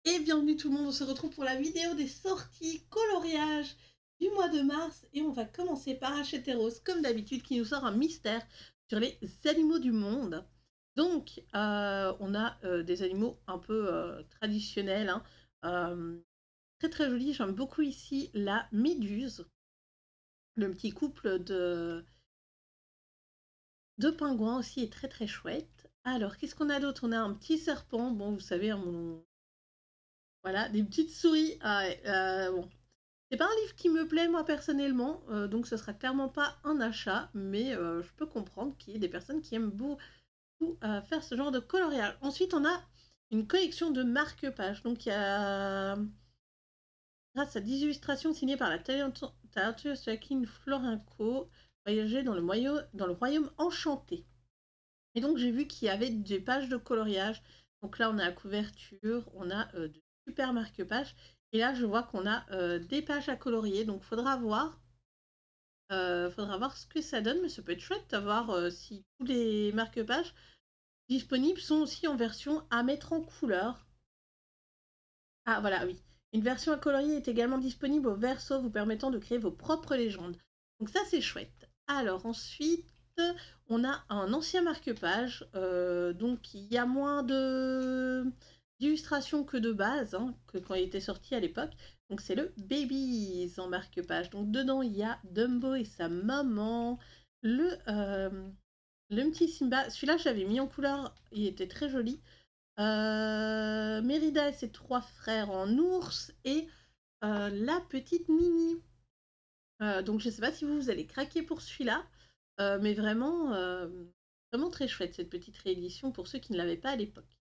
Et bienvenue tout le monde, on se retrouve pour la vidéo des sorties coloriage du mois de mars et on va commencer par Acheteros comme d'habitude qui nous sort un mystère sur les animaux du monde. Donc on a des animaux un peu traditionnels, hein, très très jolis. J'aime beaucoup ici la méduse, le petit couple de pingouins aussi est très très chouette. Alors qu'est-ce qu'on a d'autre? On a un petit serpent, bon vous savez, hein, voilà, des petites souris. Ah ouais, bon. C'est pas un livre qui me plaît moi personnellement, donc ce sera clairement pas un achat, mais je peux comprendre qu'il y ait des personnes qui aiment beaucoup faire ce genre de coloriage. Ensuite, on a une collection de marque-pages. Donc il y a, grâce à 10 illustrations signées par la talentueuse Jacqueline Florenco, voyager dans le royaume enchanté. Et donc j'ai vu qu'il y avait des pages de coloriage. Donc là on a la couverture, on a de super marque-pages. Et là je vois qu'on a des pages à colorier, donc faudra voir ce que ça donne, mais ça peut être chouette d'avoir si tous les marque-pages disponibles sont aussi en version à mettre en couleur. Ah voilà, oui. Une version à colorier est également disponible au verso vous permettant de créer vos propres légendes. Donc ça c'est chouette. Alors ensuite, on a un ancien marque-page, donc il y a moins d'illustrations que de base, hein, que quand il était sorti à l'époque. Donc c'est le Babies en marque-page. Donc dedans il y a Dumbo et sa maman, le petit Simba. Celui-là j'avais mis en couleur, il était très joli. Mérida et ses trois frères en ours et la petite Mini. Donc je sais pas si vous allez craquer pour celui-là, mais vraiment très chouette cette petite réédition pour ceux qui ne l'avaient pas à l'époque.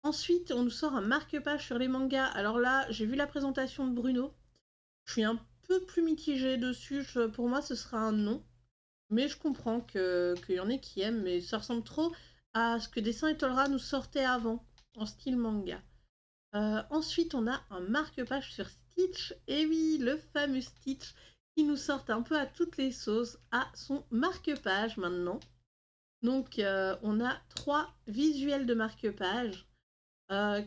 Ensuite, on nous sort un marque-page sur les mangas. Alors là, j'ai vu la présentation de Bruno. Je suis un peu plus mitigée dessus. Pour moi, ce sera un non. Mais je comprends qu'il y en ait qui aiment, mais ça ressemble trop à ce que Dessin et Tolra nous sortait avant, en style manga. Ensuite, on a un marque-page sur Stitch. Et oui, le fameux Stitch qui nous sort un peu à toutes les sauces à son marque-page maintenant. Donc, on a 3 visuels de marque-page.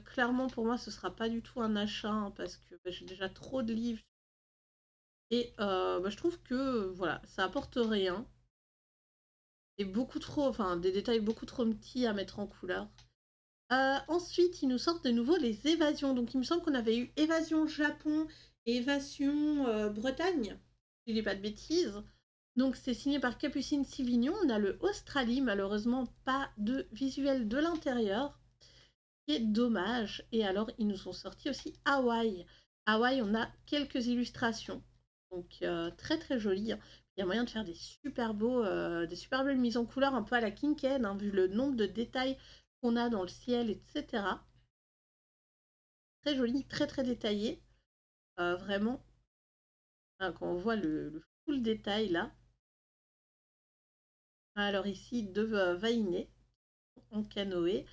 Clairement, pour moi, ce sera pas du tout un achat hein, parce que j'ai déjà trop de livres. Et je trouve que voilà, ça apporte rien. Et beaucoup trop, enfin, des détails beaucoup trop petits à mettre en couleur. Ensuite, ils nous sortent de nouveau les évasions. Donc, il me semble qu'on avait eu Évasion Japon et Évasion Bretagne, si je dis pas de bêtises. Donc, c'est signé par Capucine Sivignon. On a le Australie, malheureusement, pas de visuel de l'intérieur. C'est dommage. Et alors, ils nous ont sorti aussi Hawaï. Hawaï, on a quelques illustrations. Donc, très très joli. Il y a moyen de faire des super belles mises en couleur, un peu à la Kinken, hein, vu le nombre de détails qu'on a dans le ciel, etc. Très joli, très très détaillé. Vraiment, hein, quand on voit le full détail là. Alors ici, deux Vainé en canoë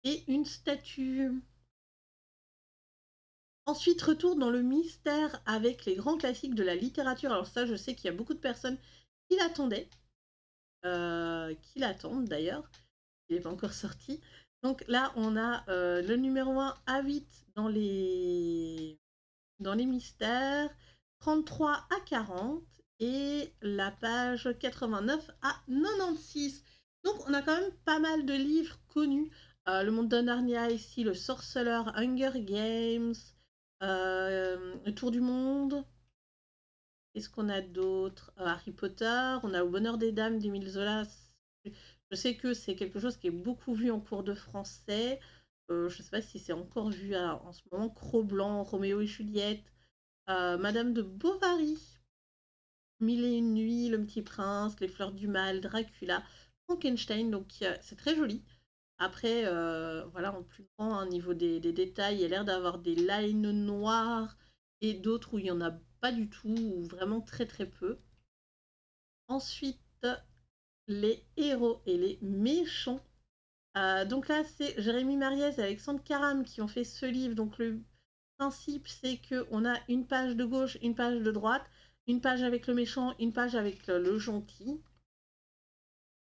et une statue. Ensuite, retour dans le mystère avec les grands classiques de la littérature. Alors ça, je sais qu'il y a beaucoup de personnes qui l'attendaient, qui l'attendent d'ailleurs. Il n'est pas encore sorti. Donc là, on a le numéro 1 à 8 dans les mystères, 33 à 40 et la page 89 à 96. Donc on a quand même pas mal de livres connus. Le Monde de Narnia ici, Le Sorceleur, Hunger Games, Le Tour du Monde. Qu'est-ce qu'on a d'autre? Harry Potter, on a Au Bonheur des Dames d'Émile Zola. Je sais que c'est quelque chose qui est beaucoup vu en cours de français. Je ne sais pas si c'est encore vu en ce moment. Cro-Blanc, Roméo et Juliette, Madame de Bovary, Mille et une nuits, Le Petit Prince, Les Fleurs du Mal, Dracula, Frankenstein. Donc c'est très joli. Après, voilà, en plus grand, au niveau des détails, il y a l'air d'avoir des lines noires et d'autres où il n'y en a pas du tout, ou vraiment très très peu. Ensuite, les héros et les méchants. Donc là, c'est Jérémy Mariez et Alexandre Caram qui ont fait ce livre. Donc le principe, c'est qu'on a une page de gauche, une page de droite, une page avec le méchant, une page avec le gentil.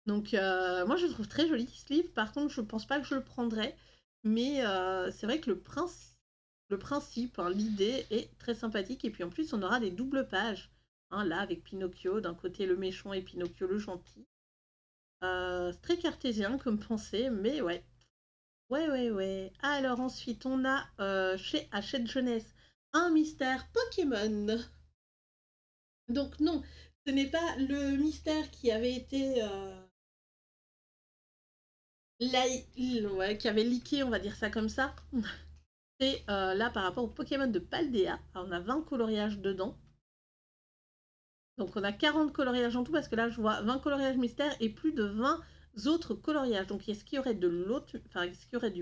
Donc moi, je le trouve très joli ce livre. Par contre, je ne pense pas que je le prendrais. Mais c'est vrai que le principe, hein, l'idée est très sympathique. Et puis en plus, on aura des doubles pages. Hein, là, avec Pinocchio, d'un côté le méchant et Pinocchio le gentil. C'est très cartésien comme pensée, mais ouais. Ouais, ouais, ouais. Alors ensuite, on a chez Hachette Jeunesse un mystère Pokémon. Donc non, ce n'est pas le mystère qui avait été ouais, qui avait leaké, on va dire ça comme ça. C'est là par rapport au Pokémon de Paldea. Alors, on a 20 coloriages dedans. Donc on a 40 coloriages en tout parce que là je vois 20 coloriages mystères et plus de 20 autres coloriages. Donc est-ce qu'il y aurait de l'autre, enfin est-ce qu'il y aurait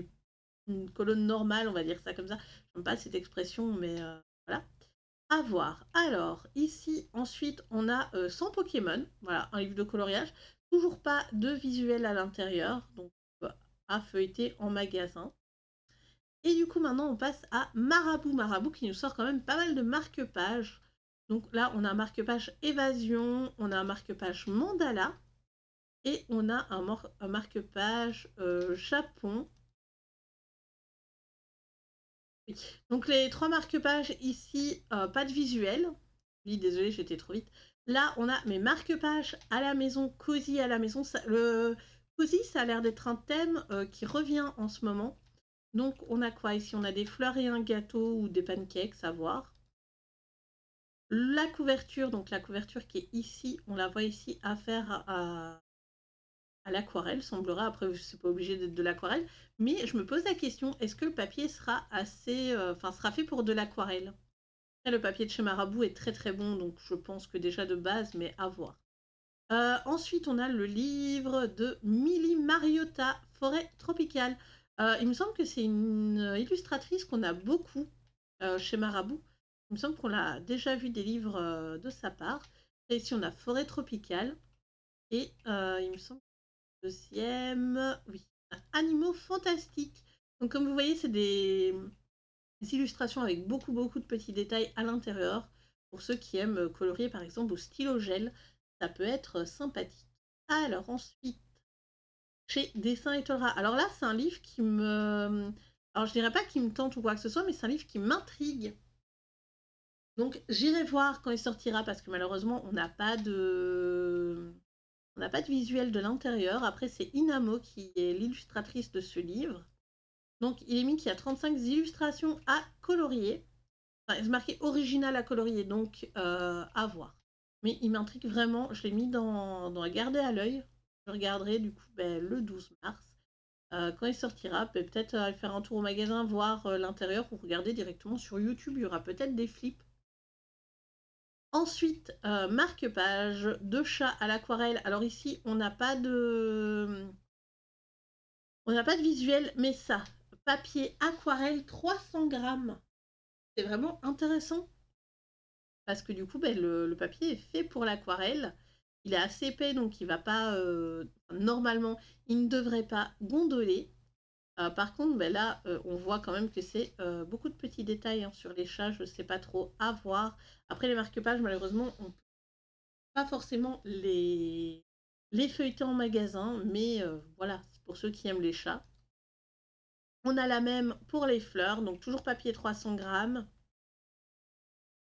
une colonne normale, on va dire ça comme ça. Je n'aime pas cette expression, mais voilà. À voir. Alors, ici, ensuite, on a 100 Pokémon. Voilà, un livre de coloriage. Toujours pas de visuel à l'intérieur. Donc, à feuilleter en magasin. Et du coup, maintenant, on passe à Marabout. Marabout qui nous sort quand même pas mal de marque-pages. Donc là, on a un marque-page Évasion. On a un marque-page Mandala. Et on a un marque-page Japon. Oui. Donc les 3 marque-pages ici, pas de visuel. Oui, désolée, j'étais trop vite. Là, on a mes marque-pages à la maison, cosy à la maison. Le cosy, ça a l'air d'être un thème qui revient en ce moment. Donc, on a quoi ici? On a des fleurs et un gâteau ou des pancakes, à voir. La couverture, donc la couverture qui est ici, on la voit ici à faire à l'aquarelle, semblera. Après, c'est pas obligé d'être de l'aquarelle. Mais je me pose la question, est-ce que le papier sera assez, enfin, sera fait pour de l'aquarelle? Le papier de chez Marabout est très très bon, donc je pense que déjà de base, mais à voir. Ensuite, on a le livre de Mili Mariota, Forêt tropicale. Il me semble que c'est une illustratrice qu'on a beaucoup chez Marabout. Il me semble qu'on a déjà vu des livres de sa part. Et ici, on a Forêt tropicale. Et il me semble que le deuxième, oui, Animaux fantastiques. Donc, comme vous voyez, c'est des illustrations avec beaucoup de petits détails à l'intérieur. Pour ceux qui aiment colorier par exemple au stylo gel, ça peut être sympathique. Alors ensuite, chez Dessin et Tolera. Alors là, c'est un livre qui me... Alors je dirais pas qu'il me tente ou quoi que ce soit, mais c'est un livre qui m'intrigue. Donc j'irai voir quand il sortira parce que malheureusement, on n'a pas de... On n'a pas de visuel de l'intérieur. Après, c'est Inamo qui est l'illustratrice de ce livre. Donc il est mis qu'il y a 35 illustrations à colorier. Enfin, c'est marqué original à colorier, donc à voir. Mais il m'intrigue vraiment, je l'ai mis dans à garder à l'œil. Je regarderai du coup le 12 mars. Quand il sortira, peut-être aller faire un tour au magasin, voir l'intérieur ou regarder directement sur YouTube. Il y aura peut-être des flips. Ensuite, marque-page de chat à l'aquarelle. Alors ici, on n'a pas de... On n'a pas de visuel, mais ça, papier aquarelle 300 grammes. C'est vraiment intéressant. Parce que du coup, le papier est fait pour l'aquarelle. Il est assez épais, donc il va pas... normalement, il ne devrait pas gondoler. Par contre, là, on voit quand même que c'est beaucoup de petits détails hein, sur les chats. Je ne sais pas trop à voir. Après, les marque-pages, malheureusement, on ne peut pas forcément les feuilleter en magasin. Mais voilà, c'est pour ceux qui aiment les chats. On a la même pour les fleurs. Donc, toujours papier 300 grammes.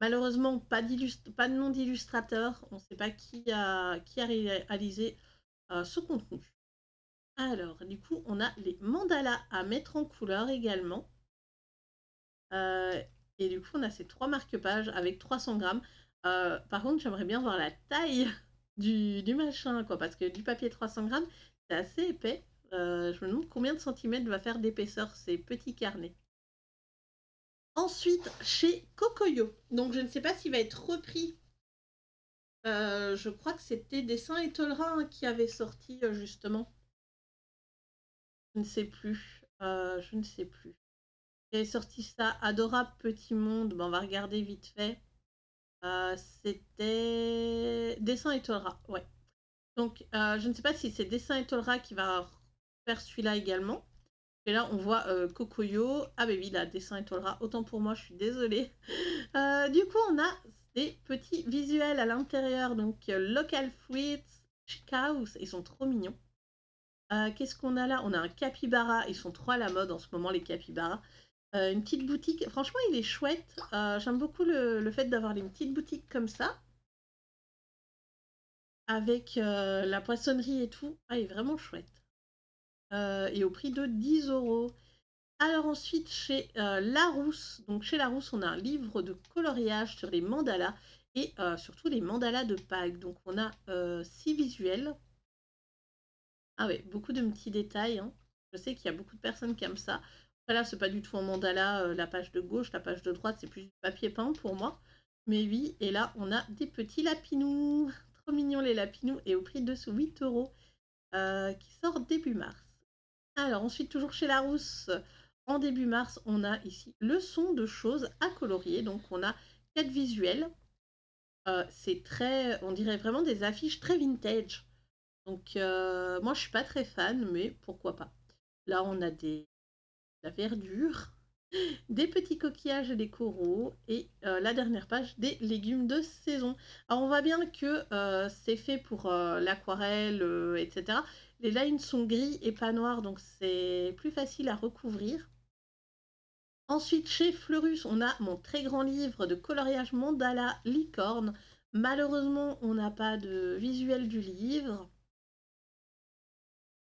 Malheureusement, pas de nom d'illustrateur. On ne sait pas qui a réalisé ce contenu. Alors, du coup, on a les mandalas à mettre en couleur également. Et du coup, on a ces 3 marque-pages avec 300 grammes. Par contre, j'aimerais bien voir la taille du machin, quoi, parce que du papier 300 grammes, c'est assez épais. Je me demande combien de centimètres va faire d'épaisseur ces petits carnets. Ensuite, chez Kokoyo. Donc, je ne sais pas s'il va être repris. Je crois que c'était Dessin et Tolera hein, qui avait sorti justement. Je ne sais plus. Je ne sais plus. Qui avait sorti ça. Adorable Petit Monde. Bon, on va regarder vite fait. C'était Dessin et Tolera. Ouais. Donc, je ne sais pas si c'est Dessin et Tolera qui va faire celui-là également. Et là, on voit Kokoyo. Ah, bah oui, là, Dessin et Tolera. Autant pour moi, je suis désolée. Du coup, on a des petits visuels à l'intérieur. Donc, Local Fruits, House, ils sont trop mignons. Qu'est-ce qu'on a là? On a un capybara. Ils sont trop à la mode en ce moment, les capybaras. Une petite boutique. Franchement, il est chouette. J'aime beaucoup le fait d'avoir une petite boutique comme ça, avec la poissonnerie et tout. Ah, il est vraiment chouette. Et au prix de 10 €. Alors ensuite, chez Larousse, donc chez Larousse, on a un livre de coloriage sur les mandalas et surtout les mandalas de Pâques. Donc on a 6 visuels. Ah ouais, beaucoup de petits détails, hein. Je sais qu'il y a beaucoup de personnes qui aiment ça. Après là, c'est pas du tout en mandala, la page de gauche, la page de droite, c'est plus du papier peint pour moi. Mais oui, et là, on a des petits lapinous. Trop mignons les lapinous et au prix de 8 €, qui sort début mars. Alors ensuite, toujours chez Larousse, en début mars, on a ici leçon de choses à colorier. Donc on a 4 visuels. C'est très, on dirait vraiment des affiches très vintage. Donc moi je suis pas très fan, mais pourquoi pas. Là on a de la verdure, des petits coquillages et des coraux, et la dernière page, des légumes de saison. Alors on voit bien que c'est fait pour l'aquarelle, etc. Les lines sont gris et pas noirs, donc c'est plus facile à recouvrir. Ensuite, chez Fleurus, on a mon très grand livre de coloriage mandala licorne. Malheureusement, on n'a pas de visuel du livre.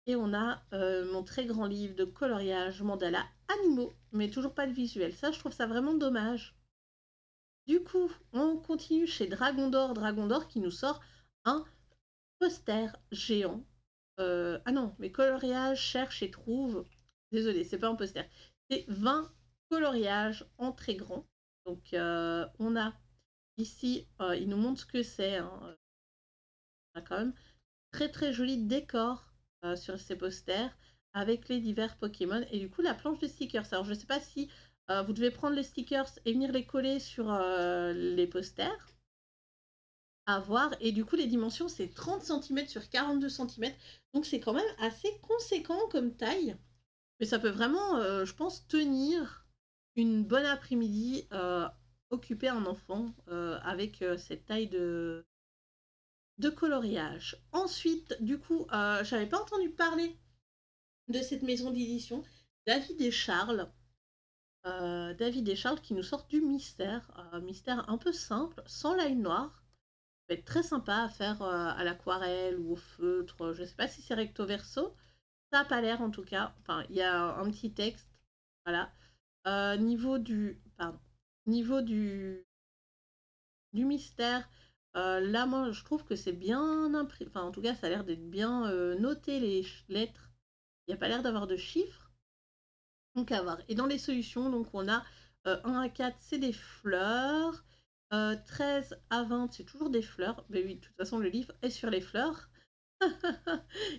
Et on a mon très grand livre de coloriage mandala animaux, mais toujours pas de visuel. Ça, je trouve ça vraiment dommage. Du coup, on continue chez Dragon d'Or qui nous sort un poster géant. Ah non, mais coloriage, cherche et trouve. Désolée, c'est pas un poster. C'est 20 coloriages en très grand. Donc, on a ici, il nous montre ce que c'est, hein. On a quand même très très joli décor sur ces posters avec les divers Pokémon et du coup la planche de stickers. Alors je ne sais pas si vous devez prendre les stickers et venir les coller sur les posters à voir, et du coup les dimensions c'est 30 cm sur 42 cm, donc c'est quand même assez conséquent comme taille, mais ça peut vraiment je pense tenir une bonne après-midi, occuper un enfant avec cette taille de coloriage. Ensuite, du coup, j'avais pas entendu parler de cette maison d'édition, David et Charles. David et Charles qui nous sortent du mystère, mystère un peu simple, sans line noire. Ça peut être très sympa à faire à l'aquarelle ou au feutre. Je sais pas si c'est recto verso. Ça n'a pas l'air en tout cas. Enfin, il y a un petit texte. Voilà. Pardon, niveau du mystère. Là, moi, je trouve que c'est bien imprimé. Enfin, en tout cas, ça a l'air d'être bien noté, les lettres. Il n'y a pas l'air d'avoir de chiffres. Donc, à voir. Et dans les solutions, donc, on a 1 à 4, c'est des fleurs. 13 à 20, c'est toujours des fleurs. Mais oui, de toute façon, le livre est sur les fleurs.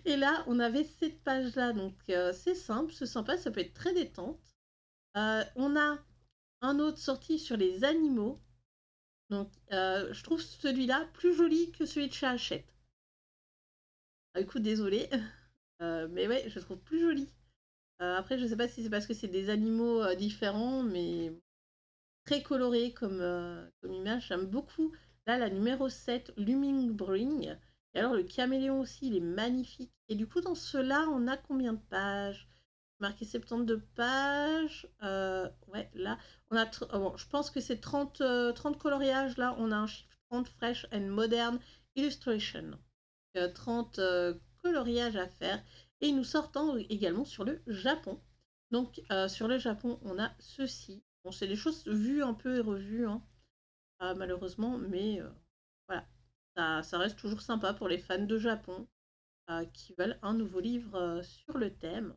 Et là, on avait cette page-là. Donc, c'est simple, c'est sympa, ça peut être très détente. On a un autre sorti sur les animaux. Donc, je trouve celui-là plus joli que celui de chez Hachette. Ah, écoute, désolée, mais ouais, je le trouve plus joli. Après, je sais pas si c'est parce que c'est des animaux différents, mais très colorés comme image. J'aime beaucoup. Là, la numéro 7, Looming Bring. Et alors, le caméléon aussi, il est magnifique. Et du coup, dans ceux-là, on a combien de pages? Marqué 72 pages. Ouais, là, on a. Bon, je pense que c'est 30 coloriages. Là, on a un chiffre 30 Fresh and Modern Illustration. 30 coloriages à faire. Et nous sortons également sur le Japon. Donc, sur le Japon, on a ceci. Bon, c'est des choses vues un peu et revues, hein, malheureusement, mais voilà. Ça reste toujours sympa pour les fans de Japon qui veulent un nouveau livre sur le thème.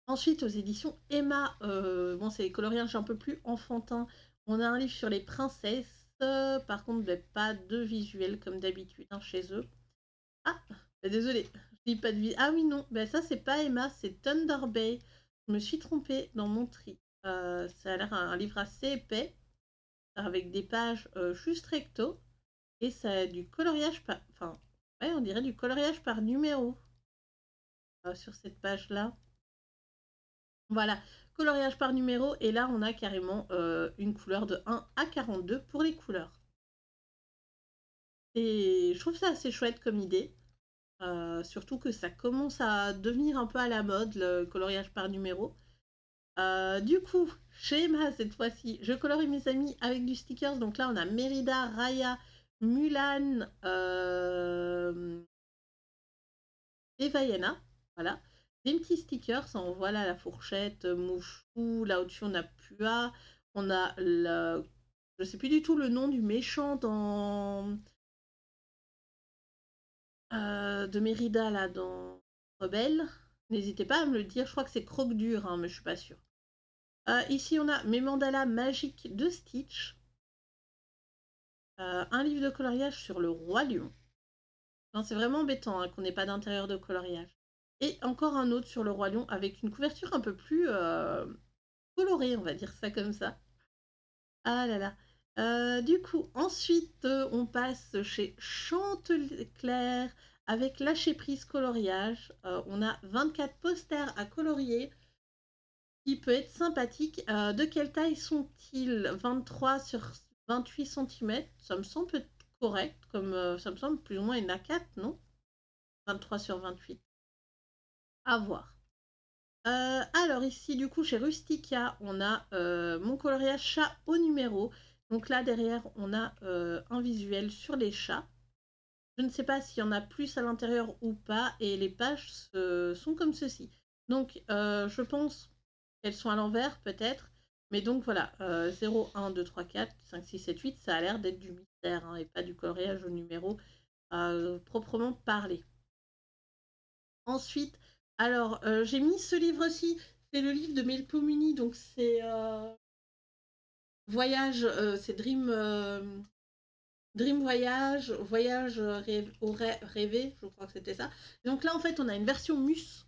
Ensuite, aux éditions Emma, bon, c'est les coloriages un peu plus enfantins. On a un livre sur les princesses. Par contre, ben, pas de visuel comme d'habitude hein, chez eux. Ah, bah, désolée, je dis pas de visuel. Ah oui, non, ben, ça c'est pas Emma, c'est Thunder Bay. Je me suis trompée dans mon tri. Ça a l'air un livre assez épais, avec des pages juste recto. Et ça a du coloriage par. Enfin, ouais, on dirait du coloriage par numéro sur cette page-là. Voilà, coloriage par numéro, et là on a carrément une couleur de 1 à 42 pour les couleurs. Et je trouve ça assez chouette comme idée, surtout que ça commence à devenir un peu à la mode, le coloriage par numéro. Du coup, chez Emma, cette fois-ci, je colorie mes amis avec du stickers. Donc là, on a Mérida, Raya, Mulan et Vaiana. Voilà. Des petits stickers. On voit là la fourchette, Mouchou. Là au-dessus, on a Pua. On a le... Je sais plus du tout le nom du méchant de Mérida, là, dans Rebelle. N'hésitez pas à me le dire. Je crois que c'est Croque-Dur, hein, mais je suis pas sûre. Ici, on a mes mandalas magiques de Stitch. Un livre de coloriage sur le roi lion. C'est vraiment embêtant hein, qu'on n'ait pas d'intérieur de coloriage. Et encore un autre sur le roi lion avec une couverture un peu plus colorée, on va dire ça comme ça. Ah là là. Du coup, ensuite, on passe chez Chanteclair avec Lâcher prise coloriage. On a 24 posters à colorier qui peut être sympathique. De quelle taille sont-ils? 23 sur 28 cm. Ça me semble correct, comme ça me semble plus ou moins une A4, non? 23 sur 28. À voir. Alors ici, du coup, chez Rustica, on a mon coloriage chat au numéro. Donc là, derrière, on a un visuel sur les chats. Je ne sais pas s'il y en a plus à l'intérieur ou pas. Et les pages sont comme ceci. Donc, je pense qu'elles sont à l'envers, peut-être. Mais donc, voilà, 0, 1, 2, 3, 4, 5, 6, 7, 8, ça a l'air d'être du mystère hein, et pas du coloriage au numéro proprement parlé. Ensuite, alors, j'ai mis ce livre-ci. C'est le livre de Melpomene. Donc, c'est Voyage, c'est Dream Voyage, Voyage rêvé, je crois que c'était ça. Donc là, en fait, on a une version Mus.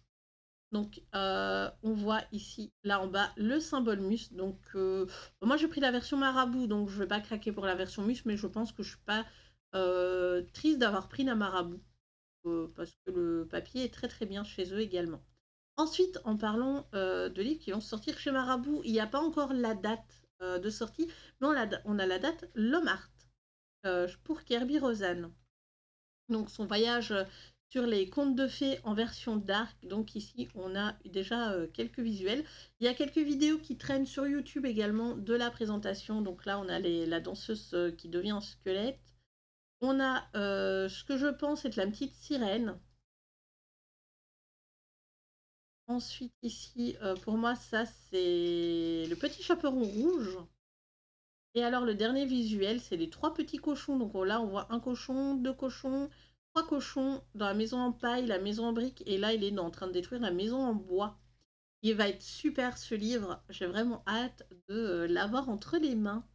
Donc, on voit ici, là en bas, le symbole Mus. Donc, moi, j'ai pris la version Marabout, donc je ne vais pas craquer pour la version Mus, mais je pense que je ne suis pas triste d'avoir pris la Marabout, parce que le papier est très très bien chez eux également. Ensuite, en parlant de livres qui vont sortir chez Marabout, il n'y a pas encore la date de sortie, mais on a la date L'Homme Art pour Kirby Rosanne. Donc son voyage sur les contes de fées en version dark. Donc ici, on a déjà quelques visuels. Il y a quelques vidéos qui traînent sur YouTube également de la présentation. Donc là, on a la danseuse qui devient un squelette. On a ce que je pense être la petite sirène. Ensuite, ici, pour moi, ça, c'est le petit chaperon rouge. Et alors, le dernier visuel, c'est les 3 petits cochons. Donc là, on voit un cochon, 2 cochons, 3 cochons dans la maison en paille, la maison en briques. Et là, il est en train de détruire la maison en bois. Il va être super, ce livre. J'ai vraiment hâte de l'avoir entre les mains.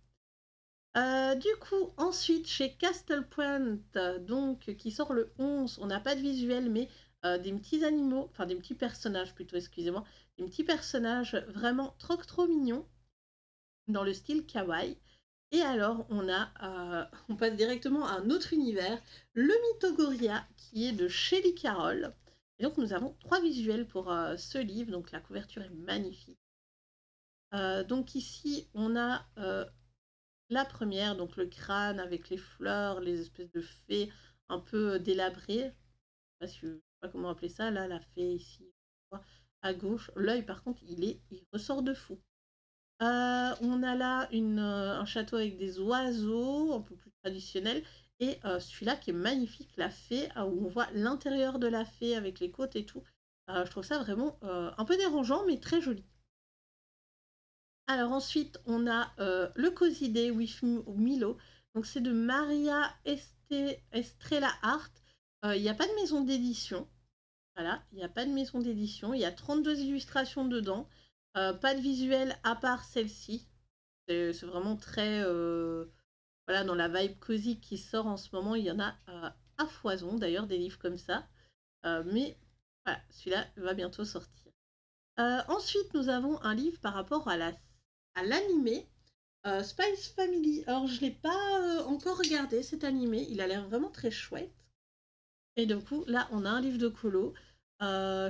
Du coup, ensuite, chez Castle Point, donc, qui sort le 11, on n'a pas de visuel, mais des petits animaux, enfin des petits personnages plutôt, excusez-moi, des petits personnages vraiment trop mignons, dans le style kawaii. Et alors, on passe directement à un autre univers, le Mythogoria, qui est de Shelley Carroll. Et donc, nous avons 3 visuels pour ce livre, donc la couverture est magnifique. Donc ici, on a la première, donc le crâne avec les fleurs, les espèces de fées un peu délabrées. Je sais pas comment appeler ça, là, la fée ici, à gauche. L'œil, par contre, il ressort de fou. On a là un château avec des oiseaux, un peu plus traditionnel. Et celui-là qui est magnifique, la fée, où on voit l'intérieur de la fée avec les côtes et tout. Je trouve ça vraiment un peu dérangeant, mais très joli. Alors ensuite, on a le Cozy Day with Milo. Donc c'est de Maria Estrella Art. Il n'y a pas de maison d'édition. Voilà, il n'y a pas de maison d'édition. Il y a 32 illustrations dedans. Pas de visuel à part celle-ci. C'est vraiment très... voilà, dans la vibe cozy qui sort en ce moment, il y en a à foison, d'ailleurs, des livres comme ça. Mais voilà, celui-là va bientôt sortir. Ensuite, nous avons un livre par rapport à l'animé Spice Family. Alors, je ne l'ai pas encore regardé, cet animé. Il a l'air vraiment très chouette. Et du coup, là, on a un livre de colo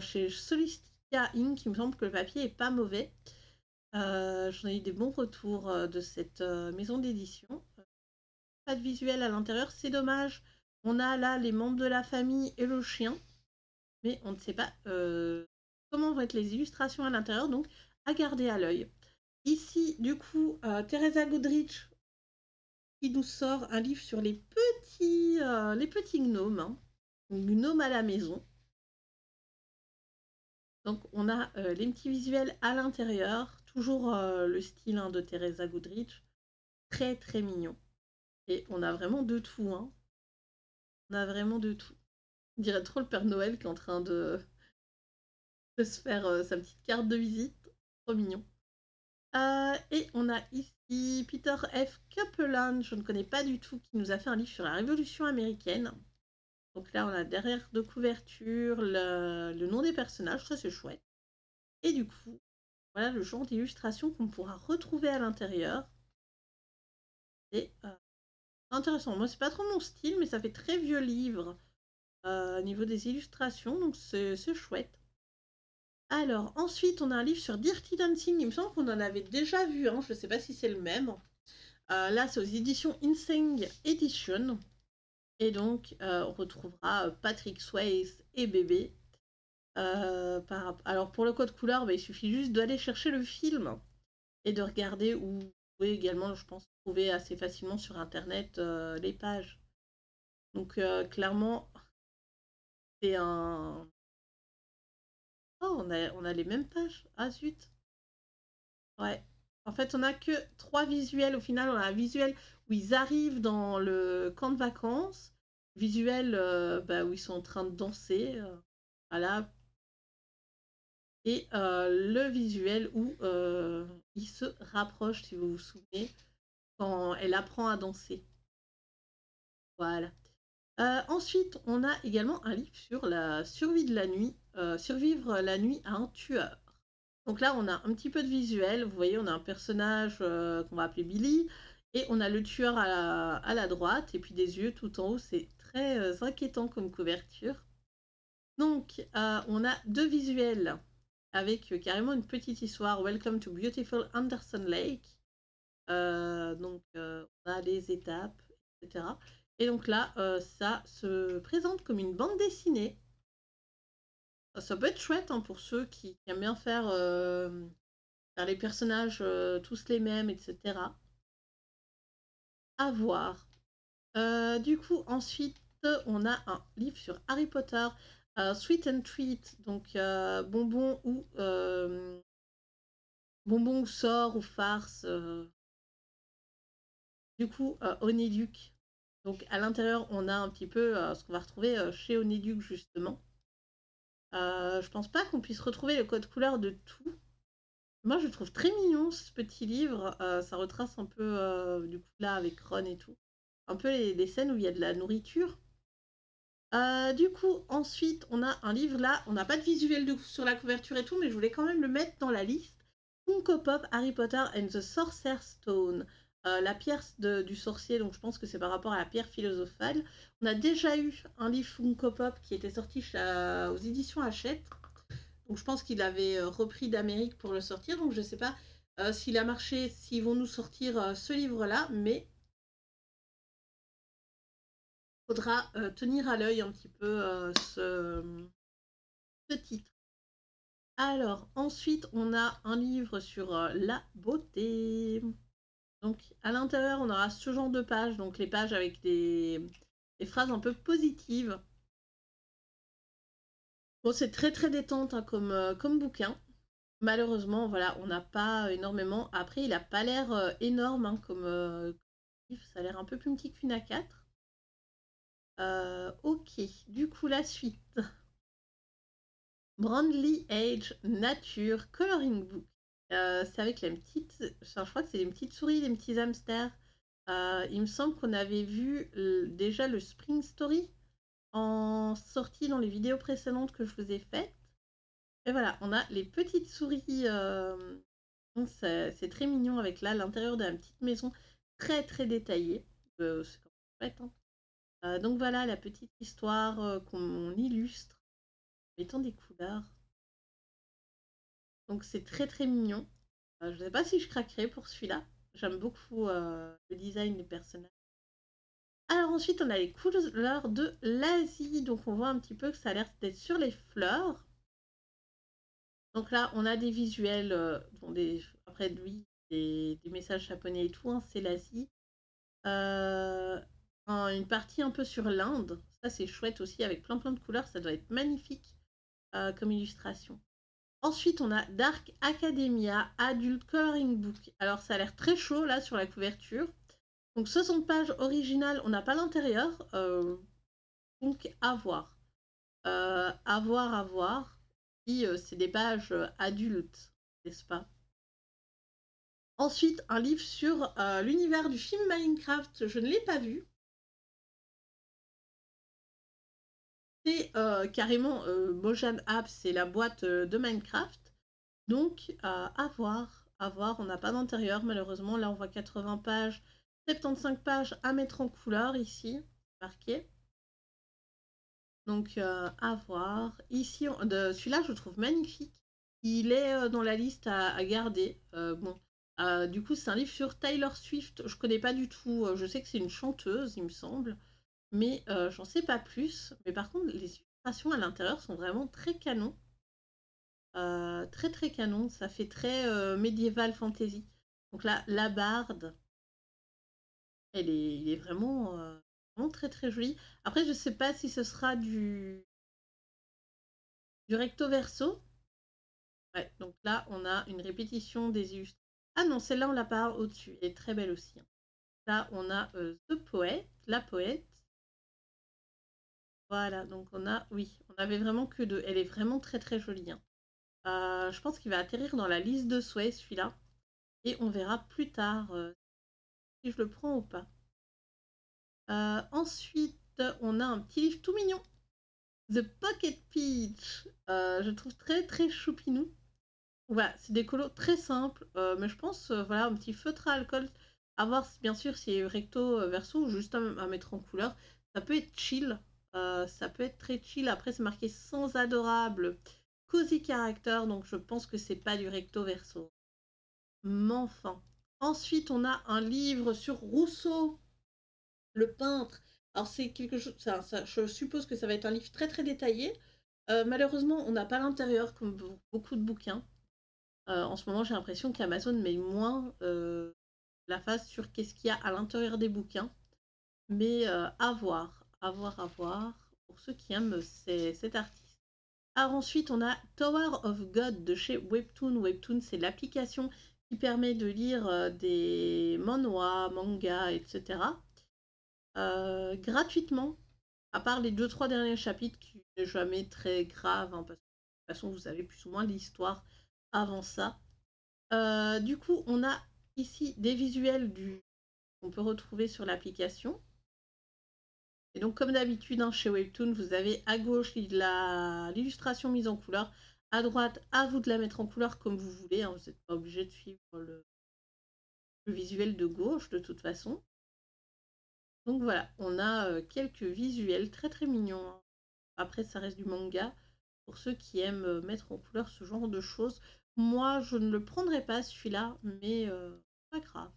chez Solistica Inc. Il me semble que le papier est pas mauvais. J'en ai eu des bons retours de cette maison d'édition. Pas de visuel à l'intérieur, c'est dommage. On a là les membres de la famille et le chien. Mais on ne sait pas comment vont être les illustrations à l'intérieur. Donc, à garder à l'œil. Ici, du coup, Teresa Goodrich qui nous sort un livre sur les petits gnomes, hein. Gnomes à la maison. Donc on a les petits visuels à l'intérieur, toujours le style hein, de Teresa Goodrich, très très mignon. Et on a vraiment de tout, hein. On a vraiment de tout. On dirait trop le Père Noël qui est en train de se faire sa petite carte de visite. Trop mignon. Et on a ici Peter F. Copeland, je ne connais pas du tout, qui nous a fait un livre sur la Révolution américaine. Donc là, on a derrière de couverture le nom des personnages, ça c'est chouette. Et du coup, voilà le genre d'illustration qu'on pourra retrouver à l'intérieur. C'est intéressant. Moi, c'est pas trop mon style, mais ça fait très vieux livre au niveau des illustrations, donc c'est chouette. Alors, ensuite, on a un livre sur Dirty Dancing. Il me semble qu'on en avait déjà vu, hein. Je ne sais pas si c'est le même. Là, c'est aux éditions Insane Edition. Et donc, on retrouvera Patrick Swayze et bébé. Alors, pour le code couleur, bah, il suffit juste d'aller chercher le film et de regarder, ou vous pouvez également, je pense, trouver assez facilement sur Internet les pages. Donc, clairement, c'est un... Oh, on a les mêmes pages. Ah, zut. Ouais. En fait, on a que 3 visuels. Au final, on a un visuel où ils arrivent dans le camp de vacances. Visuel bah, où ils sont en train de danser. Voilà. Et le visuel où ils se rapprochent, si vous vous souvenez, quand elle apprend à danser. Voilà. Ensuite, on a également un livre sur la survie de la nuit, survivre la nuit à un tueur. Donc là, on a un petit peu de visuel. Vous voyez, on a un personnage qu'on va appeler Billy, et on a le tueur à la droite, et puis des yeux tout en haut. C'est très inquiétant comme couverture. Donc, on a 2 visuels avec carrément une petite histoire. Welcome to Beautiful Anderson Lake. Donc, on a les étapes, etc. Et donc là, ça se présente comme une bande dessinée. Ça peut être chouette hein, pour ceux qui aiment bien faire les personnages tous les mêmes, etc. À voir. Du coup, ensuite, on a un livre sur Harry Potter, Sweet and Treat, donc bonbon ou sort ou farce. Du coup, Onéduc. Donc à l'intérieur, on a un petit peu ce qu'on va retrouver chez Onéduc justement. Je pense pas qu'on puisse retrouver le code couleur de tout. Moi, je trouve très mignon ce petit livre. Ça retrace un peu, du coup, là, avec Ron et tout. Un peu les scènes où il y a de la nourriture. Du coup, ensuite, on a un livre là. On n'a pas de visuel sur la couverture et tout, mais je voulais quand même le mettre dans la liste. Funko Pop Harry Potter and the Sorcerer's Stone. La pierre du sorcier, donc je pense que c'est par rapport à la pierre philosophale. On a déjà eu un livre Funko Pop qui était sorti aux éditions Hachette. Donc je pense qu'il avait repris d'Amérique pour le sortir. Donc je ne sais pas s'il a marché, s'ils vont nous sortir ce livre-là, mais il faudra tenir à l'œil un petit peu ce titre. Alors ensuite, on a un livre sur la beauté. Donc à l'intérieur, on aura ce genre de pages, donc les pages avec des phrases un peu positives. Bon, c'est très très détente hein, comme bouquin. Malheureusement, voilà, on n'a pas énormément. Après, il n'a pas l'air énorme hein, comme livre. Ça a l'air un peu plus petit qu'une A4. Ok, du coup, la suite. Brandly Age Nature Coloring Book. C'est avec la petite. Enfin, je crois que c'est des petites souris, des petits hamsters. Il me semble qu'on avait vu déjà le Spring Story en sortie dans les vidéos précédentes que je vous ai faites. Et voilà, on a les petites souris. C'est très mignon avec là l'intérieur de la petite maison très très détaillée. C'est quand même chouette, hein. Donc voilà la petite histoire qu'on illustre en mettant des couleurs. Donc c'est très très mignon. Je ne sais pas si je craquerai pour celui-là. J'aime beaucoup le design des personnages. Alors ensuite on a les couleurs de l'Asie. Donc on voit un petit peu que ça a l'air d'être sur les fleurs. Donc là, on a des visuels, bon après lui, des messages japonais et tout, hein, c'est l'Asie. Une partie un peu sur l'Inde, ça c'est chouette aussi avec plein plein de couleurs, ça doit être magnifique, comme illustration. Ensuite, on a Dark Academia Adult Coloring Book. Alors ça a l'air très chaud là sur la couverture. Donc 60 pages originales, on n'a pas l'intérieur, donc à voir. À voir, à voir. Si c'est des pages adultes, n'est-ce pas? Ensuite, un livre sur l'univers du film Minecraft. Je ne l'ai pas vu. C'est carrément Mojang Apps, c'est la boîte de Minecraft. Donc, à voir, à voir. On n'a pas d'intérieur, malheureusement. Là, on voit 80 pages, 75 pages à mettre en couleur ici, marqué. Donc, à voir. Ici, celui-là, je le trouve magnifique. Il est dans la liste à garder. Bon, du coup, c'est un livre sur Taylor Swift. Je connais pas du tout. Je sais que c'est une chanteuse, il me semble. Mais j'en sais pas plus. Mais par contre, les illustrations à l'intérieur sont vraiment très canons. Très très canon. Ça fait très médiéval fantasy. Donc là, la barde, il est vraiment, vraiment très très joli. Après, je sais pas si ce sera du recto verso. Ouais, donc là, on a une répétition des illustrations. Ah non, celle-là, on la parle au-dessus. Elle est très belle aussi, hein. Là, on a The Poet, la poète. Voilà, donc on a, oui, on avait vraiment que deux. Elle est vraiment très très jolie, hein. Je pense qu'il va atterrir dans la liste de souhaits, celui-là. Et on verra plus tard si je le prends ou pas. Ensuite, on a un petit livre tout mignon. The Pocket Peach. Je trouve très très choupinou. Voilà, c'est des colos très simples, mais je pense, voilà, un petit feutre à alcool. À voir bien sûr si c'est recto verso ou juste à mettre en couleur. Ça peut être chill, ça peut être très chill. Après, c'est marqué sans adorable, cozy character, donc je pense que c'est pas du recto verso. Mais enfin. Ensuite, on a un livre sur Rousseau, le peintre. Alors, c'est quelque chose, je suppose que ça va être un livre très très détaillé. Malheureusement, on n'a pas l'intérieur comme beaucoup de bouquins. En ce moment, j'ai l'impression qu'Amazon met moins la face sur qu'est-ce qu'il y a à l'intérieur des bouquins. Mais à voir, à voir, à voir, pour ceux qui aiment cet artiste. Alors ensuite, on a Tower of God de chez Webtoon. Webtoon, c'est l'application qui permet de lire des manhwas, mangas, etc. Gratuitement, à part les 2-3 derniers chapitres qui n'est jamais très grave, hein, parce que de toute façon, vous avez plus ou moins l'histoire avant ça. Du coup, on a ici des visuels qu'on peut retrouver sur l'application. Et donc, comme d'habitude, hein, chez Webtoon, vous avez à gauche l'illustration mise en couleur, à droite, à vous de la mettre en couleur comme vous voulez, hein, vous n'êtes pas obligé de suivre le visuel de gauche de toute façon. Donc voilà, on a quelques visuels très très mignons, hein. Après, ça reste du manga pour ceux qui aiment mettre en couleur ce genre de choses. Moi, je ne le prendrai pas celui-là, mais pas grave.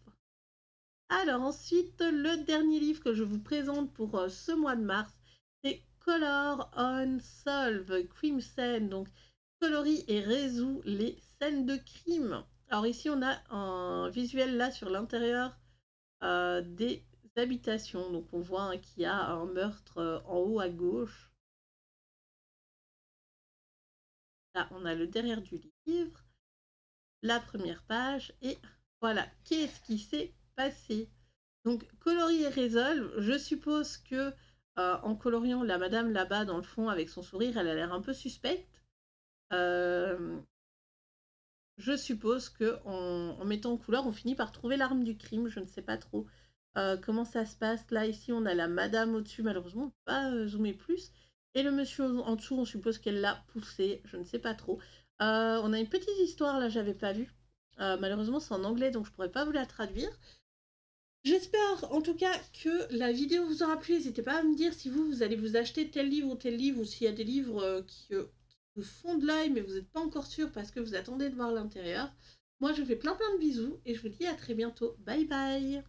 Alors ensuite, le dernier livre que je vous présente pour ce mois de mars, c'est Color on Solve Crime Scene. Donc, colorie et résout les scènes de crime. Alors ici, on a un visuel là sur l'intérieur des habitations. Donc, on voit hein, qu'il y a un meurtre en haut à gauche. Là, on a le derrière du livre, la première page, et voilà, qu'est-ce qui s'est passé? Donc, colorie et résolve, je suppose que en coloriant la madame là-bas dans le fond avec son sourire, elle a l'air un peu suspecte. Je suppose que en mettant en couleur, on finit par trouver l'arme du crime, je ne sais pas trop comment ça se passe. Là, ici, on a la madame au-dessus, malheureusement, on ne peut pas zoomer plus. Et le monsieur en dessous, on suppose qu'elle l'a poussé, je ne sais pas trop. On a une petite histoire, là, j'avais pas vu. Malheureusement, c'est en anglais, donc je pourrais pas vous la traduire. J'espère en tout cas que la vidéo vous aura plu. N'hésitez pas à me dire si vous allez vous acheter tel livre, ou s'il y a des livres qui vous font de l'œil, mais vous n'êtes pas encore sûr parce que vous attendez de voir l'intérieur. Moi, je vous fais plein plein de bisous et je vous dis à très bientôt. Bye bye!